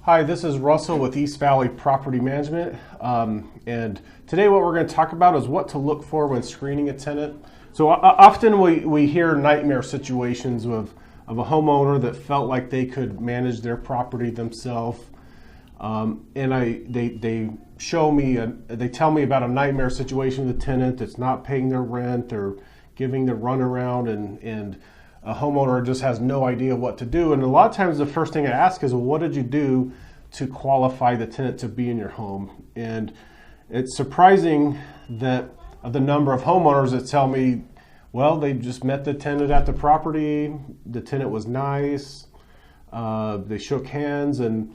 Hi, this is Russell with East Valley Property Management, and today what we're going to talk about is what to look for when screening a tenant. So often we hear nightmare situations of a homeowner that felt like they could manage their property themselves, and they show me, they tell me about a nightmare situation with a tenant that's not paying their rent or giving the runaround, and a homeowner just has no idea what to do. And a lot of times the first thing I ask is, well, what did you do to qualify the tenant to be in your home? And it's surprising that the number of homeowners that tell me, well, they just met the tenant at the property, the tenant was nice, they shook hands, and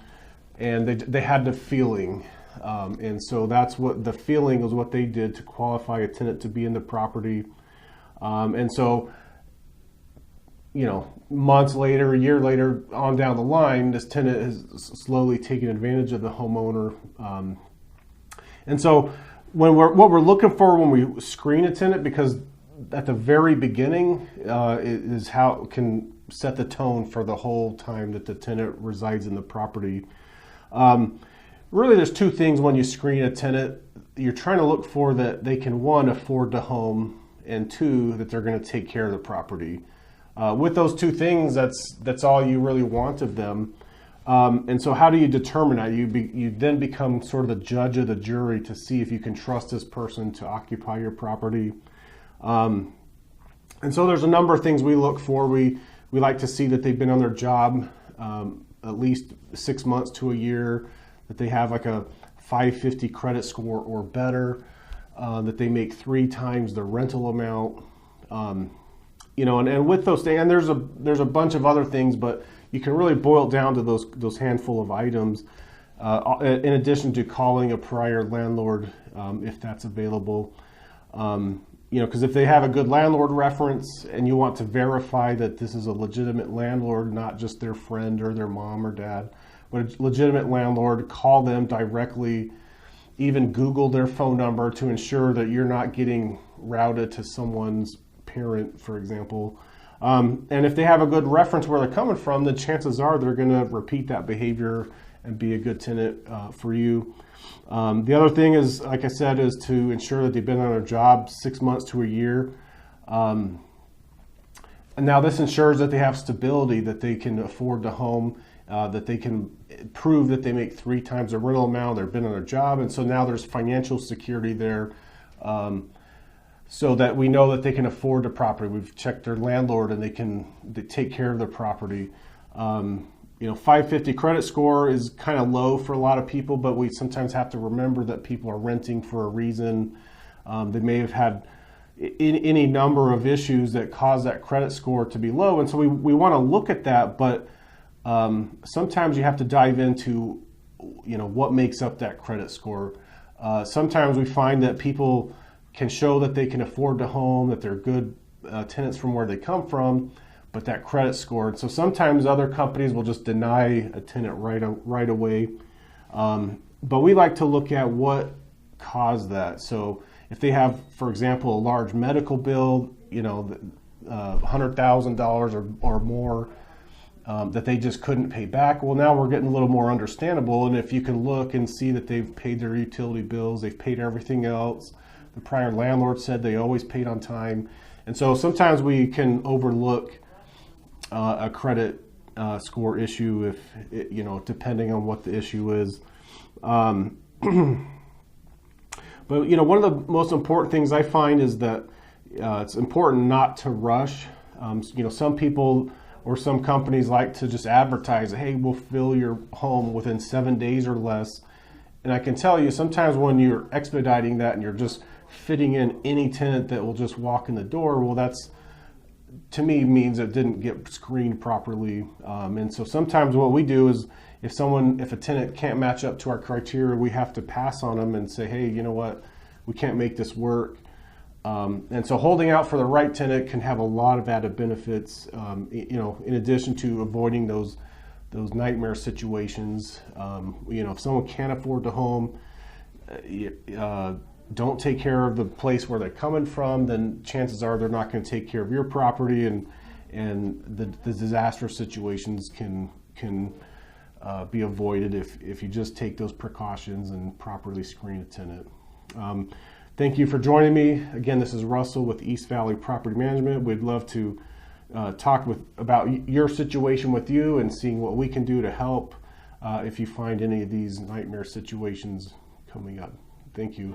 they had the feeling. And so that's what the feeling was, what they did to qualify a tenant to be in the property. And so, you know, months later, a year later, on down the line, this tenant has slowly taken advantage of the homeowner. And so what we're looking for when we screen a tenant, because at the very beginning is how it can set the tone for the whole time that the tenant resides in the property. Really, there's two things when you screen a tenant. You're trying to look for that they can, one, afford the home, and two, that they're going to take care of the property. With those two things, that's all you really want of them. And so how do you determine that? You then become sort of the judge of the jury to see if you can trust this person to occupy your property. And so there's a number of things we look for. We like to see that they've been on their job at least 6 months to a year, that they have like a 550 credit score or better, that they make 3 times the rental amount. You know, and with those things, and there's a bunch of other things, but you can really boil it down to those handful of items, in addition to calling a prior landlord if that's available. You know, because if they have a good landlord reference and you want to verify that this is a legitimate landlord, not just their friend or their mom or dad, but a legitimate landlord, call them directly, even Google their phone number to ensure that you're not getting routed to someone's parent, for example. And if they have a good reference where they're coming from, then chances are they're going to repeat that behavior and be a good tenant for you. The other thing is, like I said, is to ensure that they've been on their job 6 months to a year. And now this ensures that they have stability, that they can afford the home, that they can prove that they make 3 times the rental amount, they've been on their job, and so now there's financial security there. So that we know that they can afford the property. We've checked their landlord and they take care of their property. You know, 550 credit score is kind of low for a lot of people, but we sometimes have to remember that people are renting for a reason. They may have had any number of issues that cause that credit score to be low, and so we want to look at that, but sometimes you have to dive into, you know, what makes up that credit score. Sometimes we find that people can show that they can afford the home, that they're good tenants from where they come from, but that credit score. And so sometimes other companies will just deny a tenant right away. But we like to look at what caused that. So if they have, for example, a large medical bill, you know, $100,000 or more, that they just couldn't pay back, well, now we're getting a little more understandable. And if you can look and see that they've paid their utility bills, they've paid everything else, the prior landlord said they always paid on time. And so sometimes we can overlook a credit score issue if, you know, depending on what the issue is. But, you know, one of the most important things I find is that it's important not to rush. You know, some people or some companies like to just advertise, hey, we'll fill your home within 7 days or less. And I can tell you, sometimes when you're expediting that and you're just fitting in any tenant that will just walk in the door, well, that's, to me, means it didn't get screened properly. And so sometimes what we do is if a tenant can't match up to our criteria, we have to pass on them and say, hey, you know what, we can't make this work. And so holding out for the right tenant can have a lot of added benefits, you know, in addition to avoiding those nightmare situations. You know, if someone can't afford the home, don't take care of the place where they're coming from, then chances are they're not going to take care of your property, and the disastrous situations can be avoided if you just take those precautions and properly screen a tenant. Thank you for joining me. Again, this is Russell with East Valley Property Management. We'd love to talk about your situation with you and seeing what we can do to help if you find any of these nightmare situations coming up. Thank you.